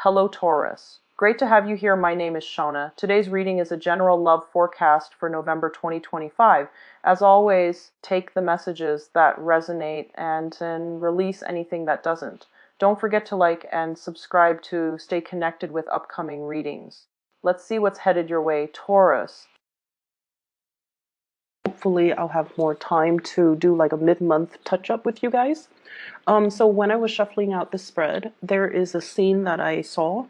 Hello, Taurus. Great to have you here. My name is Shona. Today's reading is a general love forecast for November 2025. As always, take the messages that resonate and then release anything that doesn't. Don't forget to like and subscribe to stay connected with upcoming readings. Let's see what's headed your way, Taurus. Hopefully I'll have more time to do like a mid-month touch-up with you guys. So when I was shuffling out the spread, there is a scene that I saw.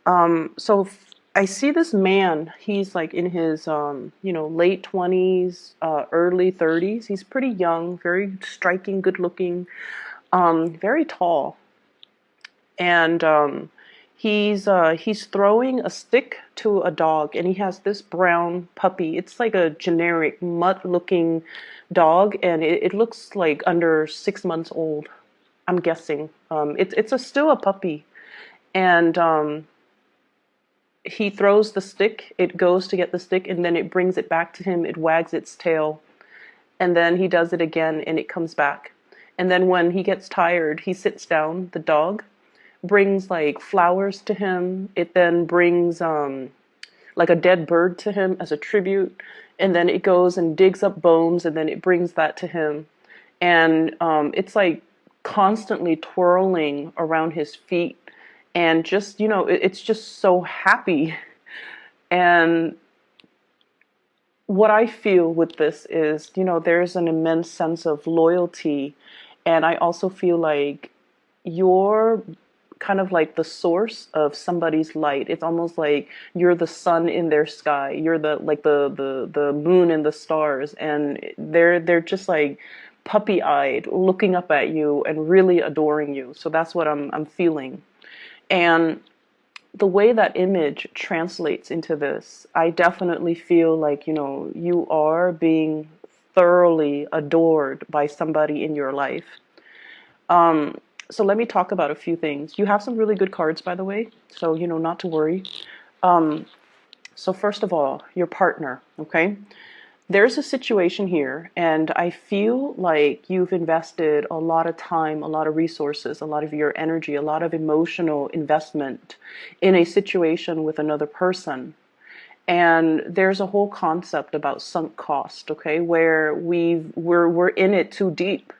I see this man. He's like in his, late 20s, early 30s. He's pretty young, very striking, good looking, very tall. And he's throwing a stick to a dog, and he has this brown puppy. It's like a generic mutt-looking dog, and it looks like under 6 months old. I'm guessing. Still a puppy, and he throws the stick. It goes to get the stick, and then it brings it back to him. It wags its tail, and then he does it again, and it comes back. And then when he gets tired, he sits down. The dog brings like flowers to him. It then brings like a dead bird to him as a tribute, and then it goes and digs up bones, and then it brings that to him, and it's like constantly twirling around his feet, and just it's just so happy. And what I feel with this is, there's an immense sense of loyalty, and I also feel like you're kind of like the source of somebody's light. It's almost like you're the sun in their sky. You're the moon and the stars, and they're just like puppy-eyed, looking up at you and really adoring you. So that's what I'm feeling. And the way that image translates into this, I definitely feel like, you are being thoroughly adored by somebody in your life. So let me talk about a few things. You have some really good cards, by the way, so, not to worry. So first of all, your partner, okay? There's a situation here, and I feel like you've invested a lot of time, a lot of resources, a lot of your energy, a lot of emotional investment in a situation with another person. And there's a whole concept about sunk cost, okay, where we're in it too deep.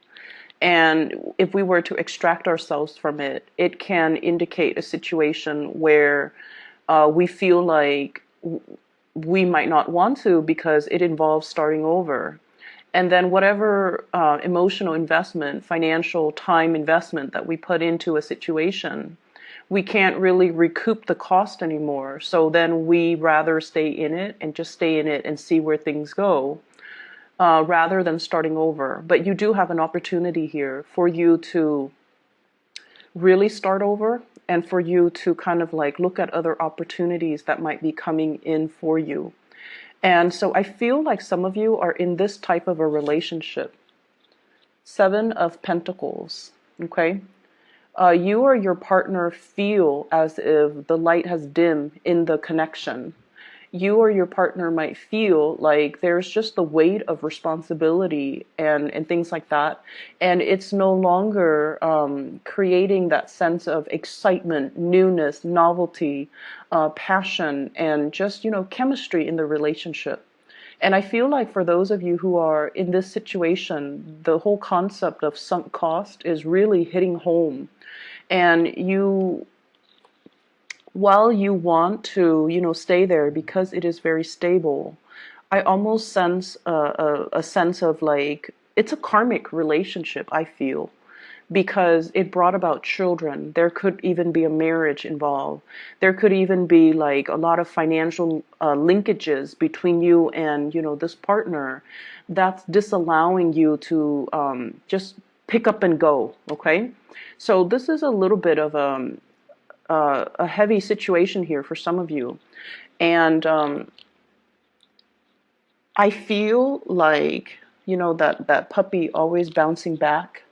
And if we were to extract ourselves from it, it can indicate a situation where we feel like we might not want to, because it involves starting over. And then whatever emotional investment, financial time investment that we put into a situation, we can't really recoup the cost anymore. So then we rather stay in it and just stay in it and see where things go, rather than starting over. But you do have an opportunity here for you to really start over, and for you to kind of like look at other opportunities that might be coming in for you. And so I feel like some of you are in this type of a relationship. 7 of Pentacles, okay? You or your partner feel as if the light has dimmed in the connection. You or your partner might feel like there's just the weight of responsibility and things like that. And it's no longer creating that sense of excitement, newness, novelty, passion, and just, chemistry in the relationship. And I feel like for those of you who are in this situation, the whole concept of sunk cost is really hitting home. And while you want to, stay there because it is very stable, I almost sense a sense of like, it's a karmic relationship, I feel, because it brought about children. There could even be a marriage involved. There could even be like a lot of financial linkages between you and, this partner that's disallowing you to just pick up and go, okay? So this is a little bit of a heavy situation here for some of you. And I feel like, that puppy always bouncing back,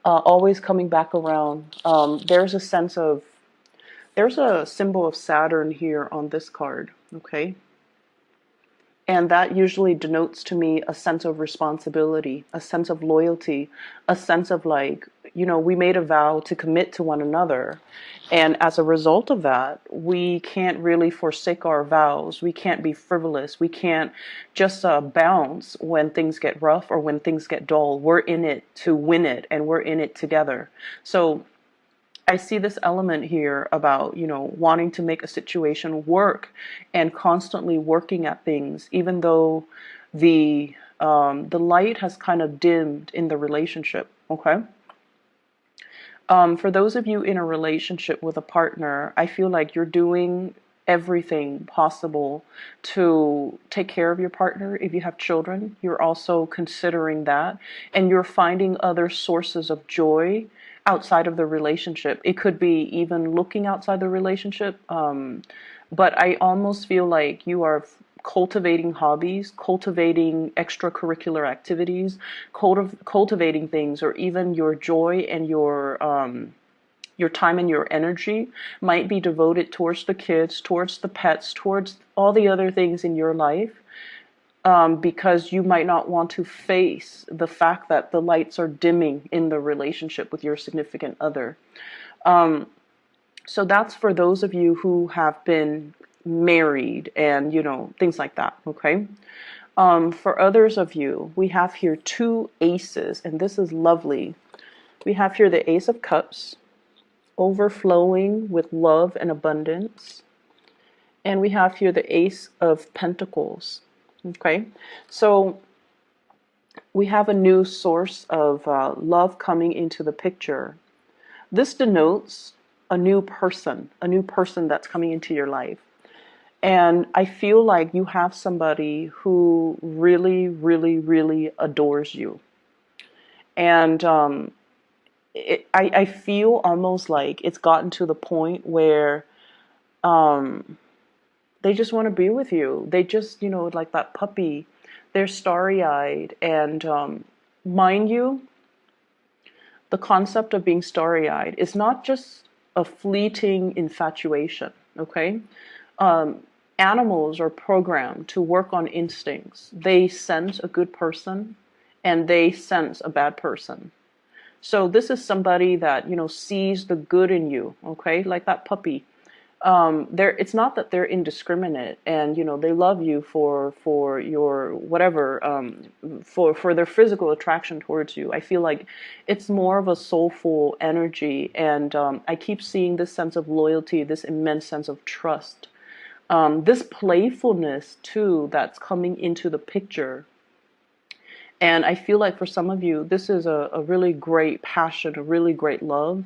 always coming back around. There's a symbol of Saturn here on this card, okay? And that usually denotes to me a sense of responsibility, a sense of loyalty, a sense of like, we made a vow to commit to one another. And as a result of that, we can't really forsake our vows. We can't be frivolous. We can't just bounce when things get rough or when things get dull. We're in it to win it, and we're in it together. So I see this element here about, wanting to make a situation work and constantly working at things, even though the light has kind of dimmed in the relationship. Okay. For those of you in a relationship with a partner, I feel like you're doing everything possible to take care of your partner. If you have children, you're also considering that, and you're finding other sources of joy outside of the relationship. It could be even looking outside the relationship, but I almost feel like you are cultivating hobbies, cultivating extracurricular activities, cultivating things, or even your joy and your time and your energy might be devoted towards the kids, towards the pets, towards all the other things in your life, because you might not want to face the fact that the lights are dimming in the relationship with your significant other. So that's for those of you who have been married and, things like that, okay? For others of you, we have here two aces, and this is lovely. We have here the Ace of Cups, overflowing with love and abundance. And we have here the Ace of Pentacles, okay? So we have a new source of love coming into the picture. This denotes a new person that's coming into your life. And I feel like you have somebody who really, really, really adores you. And I feel almost like it's gotten to the point where they just want to be with you. They just, like that puppy, they're starry-eyed. And mind you, the concept of being starry-eyed is not just a fleeting infatuation, okay? Animals are programmed to work on instincts. They sense a good person and they sense a bad person. So this is somebody that, sees the good in you, okay? Like that puppy. It's not that they're indiscriminate and, they love you for your whatever, for their physical attraction towards you. I feel like it's more of a soulful energy. And I keep seeing this sense of loyalty, this immense sense of trust. This playfulness too that's coming into the picture. And I feel like for some of you, this is a really great passion, a really great love.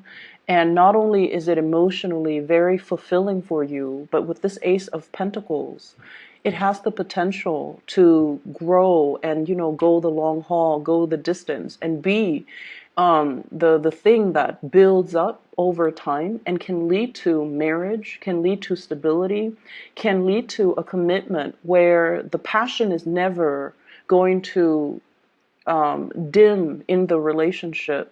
And not only is it emotionally very fulfilling for you, but with this Ace of Pentacles, it has the potential to grow and, go the long haul, go the distance, and be the thing that builds up over time and can lead to marriage, can lead to stability, can lead to a commitment where the passion is never going to dim in the relationship.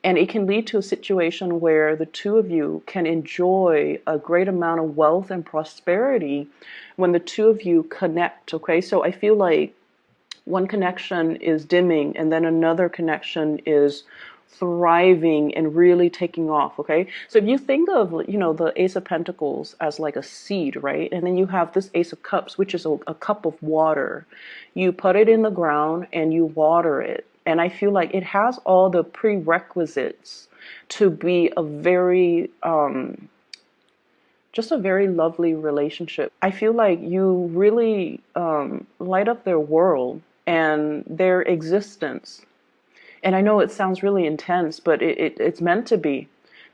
And it can lead to a situation where the two of you can enjoy a great amount of wealth and prosperity when the two of you connect, okay? So I feel like one connection is dimming and then another connection is thriving and really taking off, okay? So if you think of, the Ace of Pentacles as like a seed, right? And then you have this Ace of Cups, which is a cup of water. You put it in the ground and you water it. And I feel like it has all the prerequisites to be a very, just a very lovely relationship. I feel like you really light up their world and their existence. And I know it sounds really intense, but it's meant to be.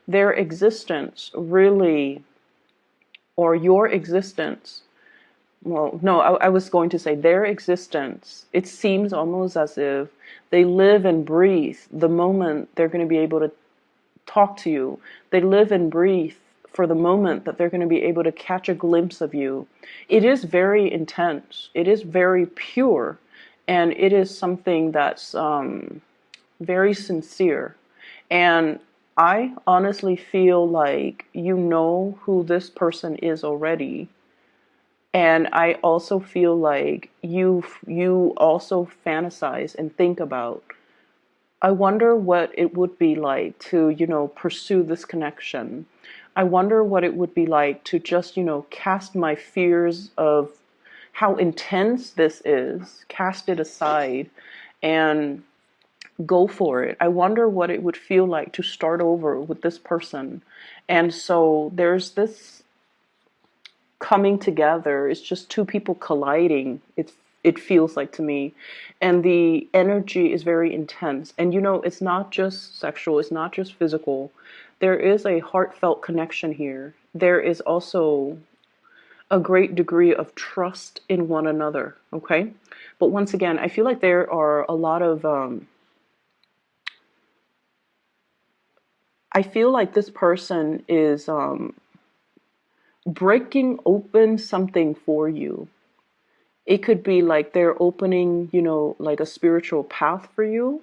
Their existence really, or your existence, well, no, I was going to say their existence, it seems almost as if they live and breathe the moment they're going to be able to talk to you. They live and breathe for the moment that they're going to be able to catch a glimpse of you. It is very intense. It is very pure. And it is something that's very sincere. And I honestly feel like you know who this person is already. And I also feel like you also fantasize and think about, I wonder what it would be like to, pursue this connection. I wonder what it would be like to just, cast my fears of how intense this is, cast it aside, and go for it. I wonder what it would feel like to start over with this person. And so there's this coming together. It's just two people colliding. It feels like to me, and the energy is very intense. And it's not just sexual. It's not just physical. There is a heartfelt connection here. There is also a great degree of trust in one another. Okay, but once again, I feel like there are a lot of I feel like this person is breaking open something for you. It could be like they're opening, like a spiritual path for you.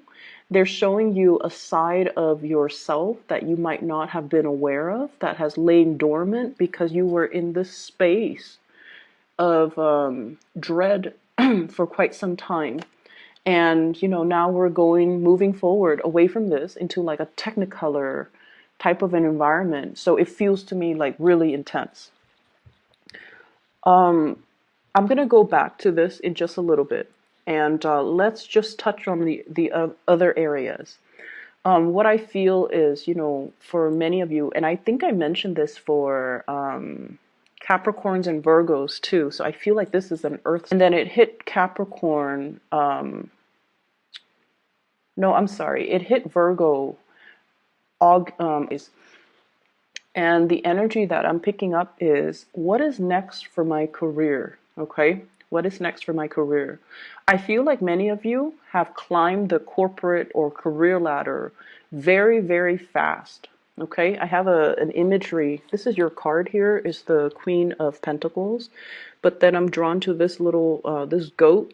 They're showing you a side of yourself that you might not have been aware of, that has lain dormant because you were in this space of dread for quite some time. And, now we're moving forward away from this into like a technicolor type of an environment. So it feels to me like really intense. I'm going to go back to this in just a little bit, and let's just touch on the other areas. What I feel is, for many of you, and I think I mentioned this for Capricorns and Virgos too. So I feel like this is an Earth, and then it hit Capricorn. No, I'm sorry, it hit Virgo. And the energy that I'm picking up is, what is next for my career? Okay, what is next for my career? I feel like many of you have climbed the corporate or career ladder very, very fast. Okay, I have an imagery. This is your card here, is the Queen of Pentacles. But then I'm drawn to this little, this goat.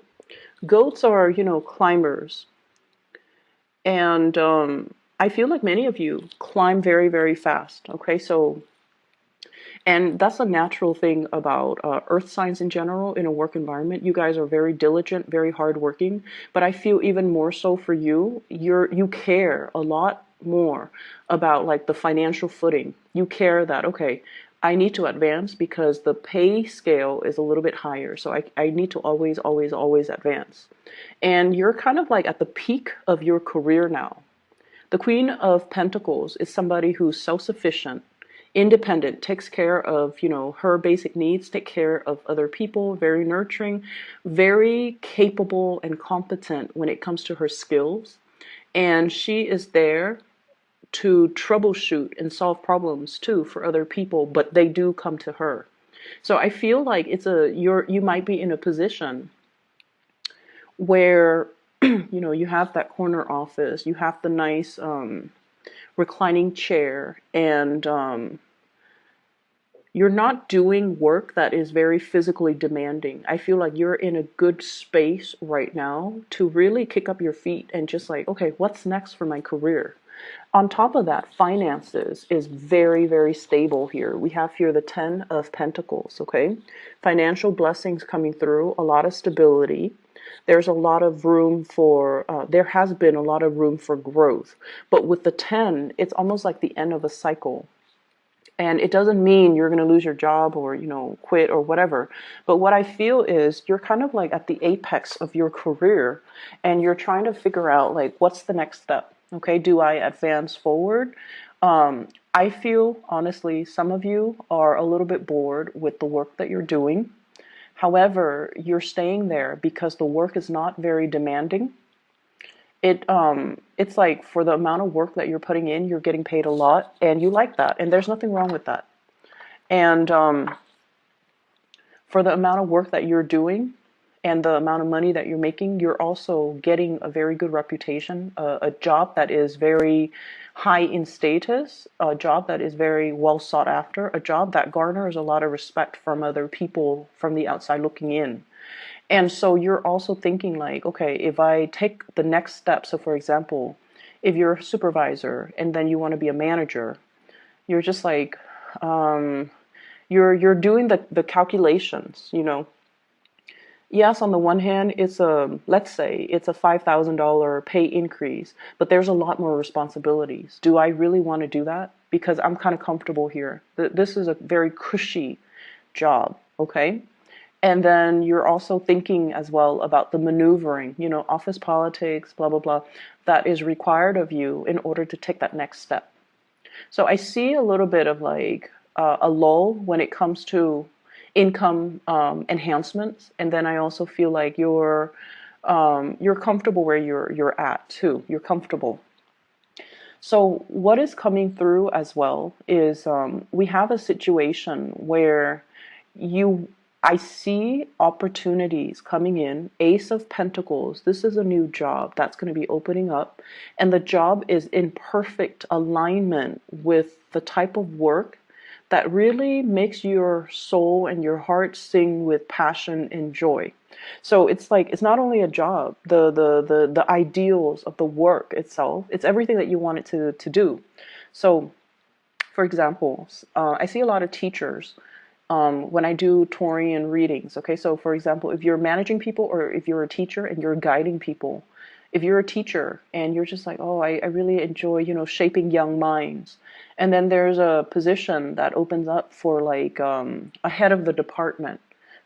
Goats are, climbers. And I feel like many of you climb very, very fast. Okay, so, and that's a natural thing about earth signs in general in a work environment. You guys are very diligent, very hardworking, but I feel even more so for you. You care a lot more about like the financial footing. You care that, okay, I need to advance because the pay scale is a little bit higher. So I need to always, always, always advance. And you're kind of like at the peak of your career now. The Queen of Pentacles is somebody who's self-sufficient, independent, takes care of, her basic needs, take care of other people, very nurturing, very capable and competent when it comes to her skills. And she is there to troubleshoot and solve problems too for other people, but they do come to her. So I feel like you might be in a position where you have that corner office, you have the nice reclining chair, and you're not doing work that is very physically demanding. I feel like you're in a good space right now to really kick up your feet and just like, okay, what's next for my career? On top of that, finances is very, very stable here. We have here the 10 of Pentacles, okay? Financial blessings coming through, a lot of stability. There's a lot of room for, there has been a lot of room for growth. But with the 10, it's almost like the end of a cycle. And it doesn't mean you're going to lose your job or, quit or whatever. But what I feel is you're kind of like at the apex of your career and you're trying to figure out like, what's the next step? Okay, do I advance forward? I feel, honestly, some of you are a little bit bored with the work that you're doing. However, you're staying there because the work is not very demanding. It's like for the amount of work that you're putting in, you're getting paid a lot, and you like that, and there's nothing wrong with that. And for the amount of work that you're doing and the amount of money that you're making, you're also getting a very good reputation, a job that is very high in status, a job that is very well sought after, a job that garners a lot of respect from other people from the outside looking in. And so you're also thinking like, okay, if I take the next step, so for example, if you're a supervisor and then you want to be a manager, you're just like, You're doing the calculations, you know. Yes, on the one hand, it's a, let's say it's a $5,000 pay increase, but there's a lot more responsibilities. Do I really want to do that? Because I'm kind of comfortable here. This is a very cushy job, okay? And then you're also thinking as well about the maneuvering, you know, office politics, blah, blah, blah, that is required of you in order to take that next step. So I see a little bit of like a lull when it comes to income enhancements, and then I also feel like you're comfortable where you're at too. You're comfortable. So what is coming through as well is we have a situation where you I see opportunities coming in. Ace of Pentacles. This is a new job that's going to be opening up, and the job is in perfect alignment with the type of work that really makes your soul and your heart sing with passion and joy. So it's like it's not only a job, the ideals of the work itself, it's everything that you want it to do. So for example, I see a lot of teachers when I do Taurian readings. Okay, so for example, if you're managing people or if you're a teacher and you're guiding people, if you're a teacher and you're just like, oh, I really enjoy, you know, shaping young minds. And then there's a position that opens up for like a head of the department,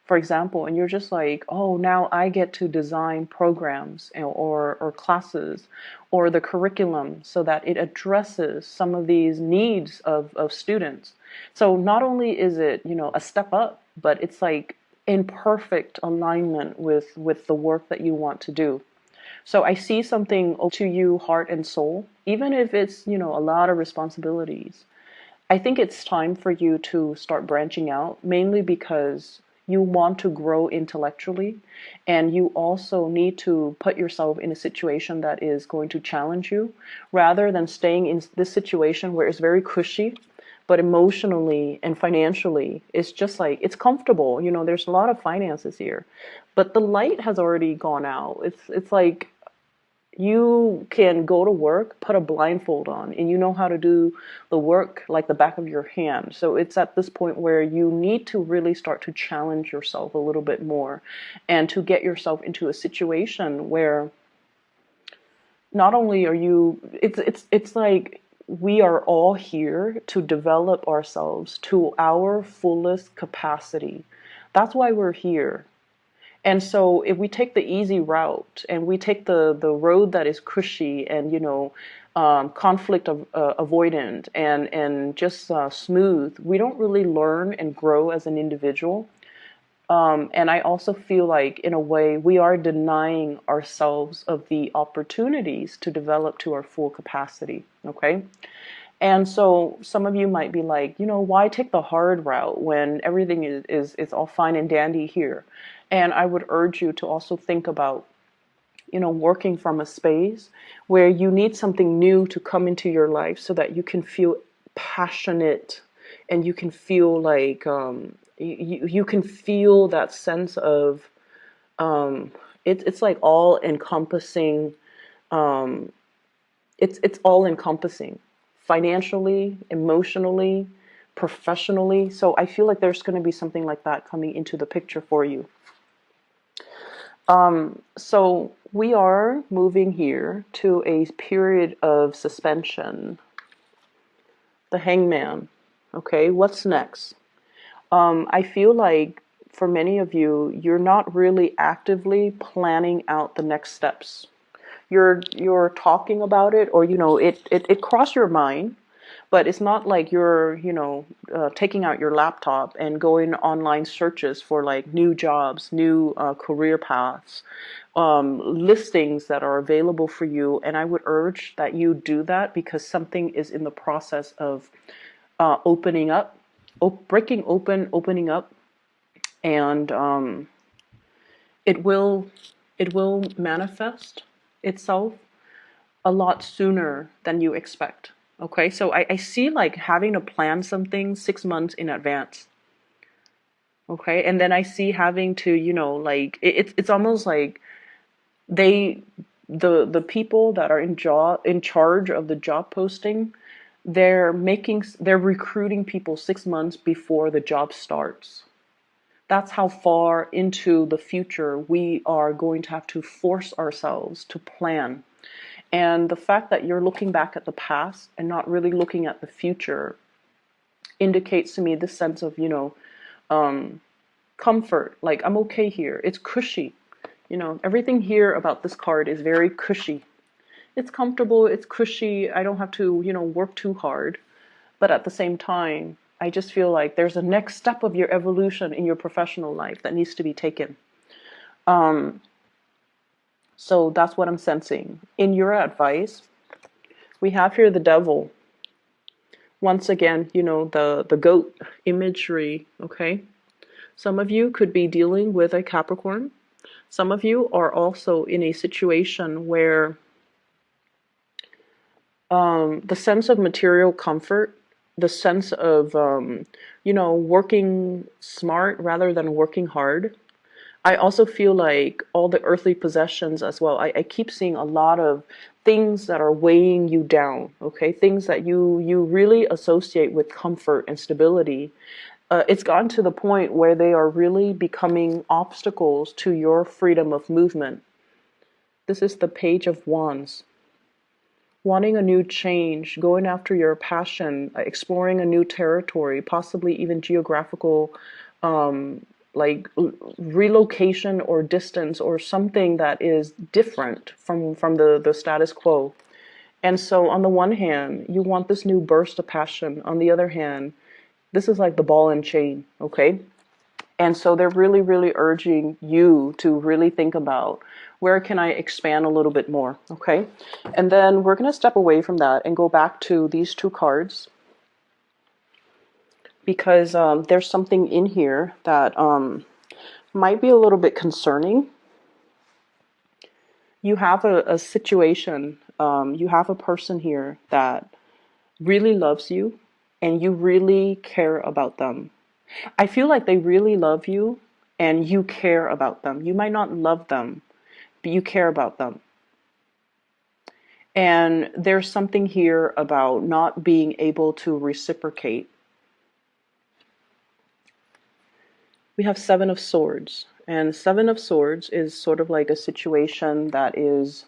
for example, and you're just like, oh, now I get to design programs or classes or the curriculum so that it addresses some of these needs of students. So not only is it, you know, a step up, but it's like in perfect alignment with the work that you want to do. So I see something to you, heart and soul, even if it's, you know, a lot of responsibilities. I think it's time for you to start branching out, mainly because you want to grow intellectually, and you also need to put yourself in a situation that is going to challenge you, rather than staying in this situation where it's very cushy, but emotionally and financially, it's just like, it's comfortable. You know, there's a lot of finances here, but the light has already gone out. It's like you can go to work, put a blindfold on, and you know how to do the work like the back of your hand. So it's at this point where you need to really start to challenge yourself a little bit more and to get yourself into a situation where not only are you, it's like we are all here to develop ourselves to our fullest capacity. That's why we're here. And so if we take the easy route and we take the road that is cushy and, you know, conflict avoidant and just smooth, we don't really learn and grow as an individual. And I also feel like, in a way, we are denying ourselves of the opportunities to develop to our full capacity. Okay. And so some of you might be like, you know, why take the hard route when everything is all fine and dandy here? And I would urge you to also think about, you know, working from a space where you need something new to come into your life so that you can feel passionate and you can feel like you can feel that sense of it's like all encompassing. Um, it's all encompassing, financially, emotionally, professionally. So I feel like there's going to be something like that coming into the picture for you. So we are moving here to a period of suspension. The Hangman. Okay, what's next? I feel like for many of you, you're not really actively planning out the next steps. You're talking about it, or you know, it crossed your mind, but it's not like you're, you know, taking out your laptop and going online searches for like new jobs, new career paths, listings that are available for you. And I would urge that you do that because something is in the process of opening up, breaking open, opening up, and it will manifest itself a lot sooner than you expect. Okay, so I see like having to plan something 6 months in advance. Okay, and then I see having to, you know, like it's almost like they the people that are in charge of the job posting, they're recruiting people 6 months before the job starts. That's how far into the future we are going to have to force ourselves to plan. And the fact that you're looking back at the past and not really looking at the future indicates to me this sense of, comfort. Like, I'm okay here. It's cushy. Everything here about this card is very cushy. It's comfortable, it's cushy. I don't have to, work too hard. But at the same time, I just feel like there's a next step of your evolution in your professional life that needs to be taken. So that's what I'm sensing. In your advice, we have here the devil. Once again, the goat imagery, okay? Some of you could be dealing with a Capricorn. Some of you are also in a situation where the sense of material comfort, the sense of, working smart rather than working hard. I also feel like all the earthly possessions as well. I keep seeing a lot of things that are weighing you down, okay? Things that you really associate with comfort and stability. It's gotten to the point where they are really becoming obstacles to your freedom of movement. This is the Page of Wands. Wanting a new change, going after your passion, exploring a new territory, possibly even geographical, like relocation or distance or something that is different from the status quo. And so on the one hand, you want this new burst of passion. On the other hand, this is like the ball and chain, okay? And so they're really, really urging you to really think about, where can I expand a little bit more, okay? And then we're going to step away from that and go back to these two cards, because there's something in here that might be a little bit concerning. You have a situation, you have a person here that really loves you and you really care about them. I feel like they really love you and you care about them. You might not love them, but you care about them. And there's something here about not being able to reciprocate. We have Seven of Swords. And Seven of Swords is sort of like a situation that is,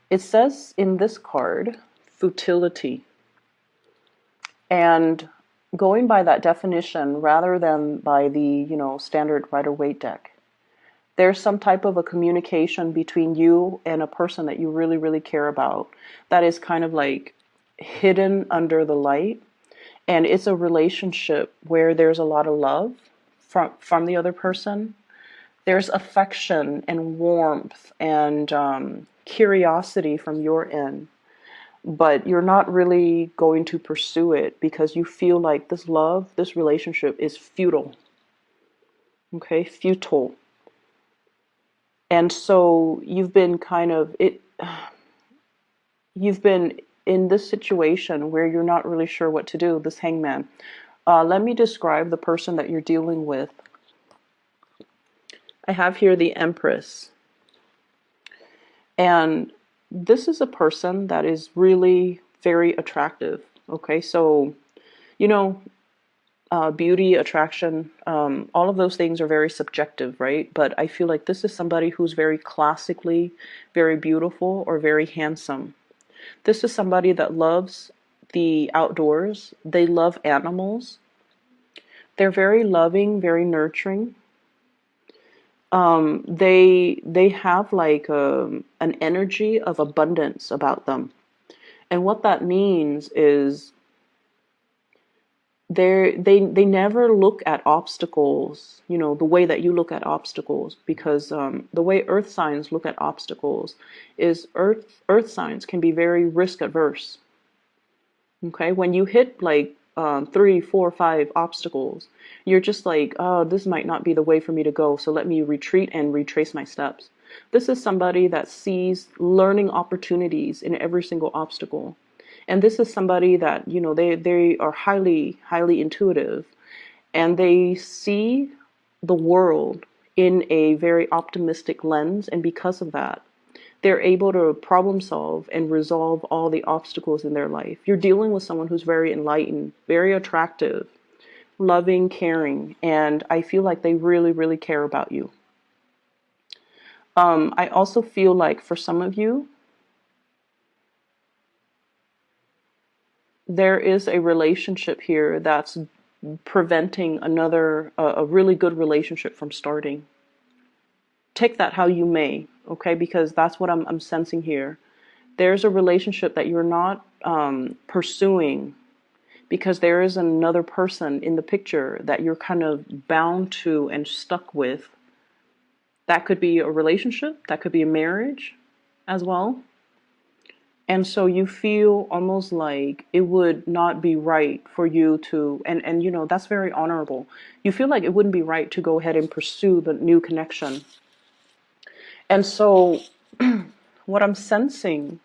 it says in this card, futility. And going by that definition, rather than by the, standard Rider-Waite deck, there's some type of a communication between you and a person that you really, really care about that is kind of like hidden under the light. And it's a relationship where there's a lot of love from the other person. There's affection and warmth and curiosity from your end. But you're not really going to pursue it because you feel like this love, this relationship is futile. Okay, futile. And so you've been you've been in this situation where you're not really sure what to do, this Hangman. Let me describe the person that you're dealing with. I have here the Empress. And this is a person that is really very attractive. Okay, so, beauty, attraction, all of those things are very subjective, right? But I feel like this is somebody who's very classically very beautiful or very handsome. This is somebody that loves the outdoors. They love animals. They're very loving, very nurturing. They have like an energy of abundance about them. And what that means is they never look at obstacles, the way that you look at obstacles, because the way earth signs look at obstacles is earth signs can be very risk averse. Okay, when you hit like 3, 4, 5 obstacles, you're just like, oh, this might not be the way for me to go, so let me retreat and retrace my steps. This is somebody that sees learning opportunities in every single obstacle. And this is somebody that, they are highly, highly intuitive, and they see the world in a very optimistic lens. And because of that, they're able to problem solve and resolve all the obstacles in their life. You're dealing with someone who's very enlightened, very attractive, loving, caring, and I feel like they really, really care about you. I also feel like for some of you, there is a relationship here that's preventing a really good relationship from starting. Take that how you may, okay? Because that's what I'm sensing here. There's a relationship that you're not pursuing because there is another person in the picture that you're kind of bound to and stuck with. That could be a relationship, that could be a marriage as well. And so you feel almost like it would not be right for you to, and you know, that's very honorable. You feel like it wouldn't be right to go ahead and pursue the new connection. And so what I'm sensing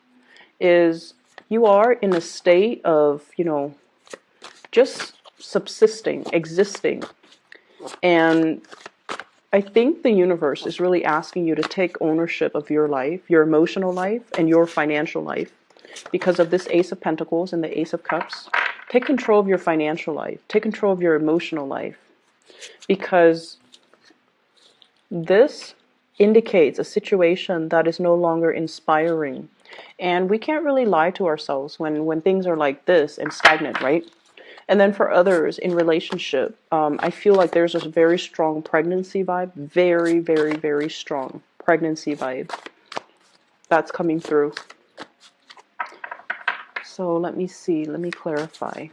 is you are in a state of, you know, just subsisting, existing. And I think the universe is really asking you to take ownership of your life, your emotional life, and your financial life. Because of this Ace of Pentacles and the Ace of Cups, take control of your financial life. Take control of your emotional life. Because this indicates a situation that is no longer inspiring. And we can't really lie to ourselves when things are like this and stagnant, right? And then for others in relationship, I feel like there's a very strong pregnancy vibe. Very, very, very strong pregnancy vibe that's coming through. So let me see. Let me clarify.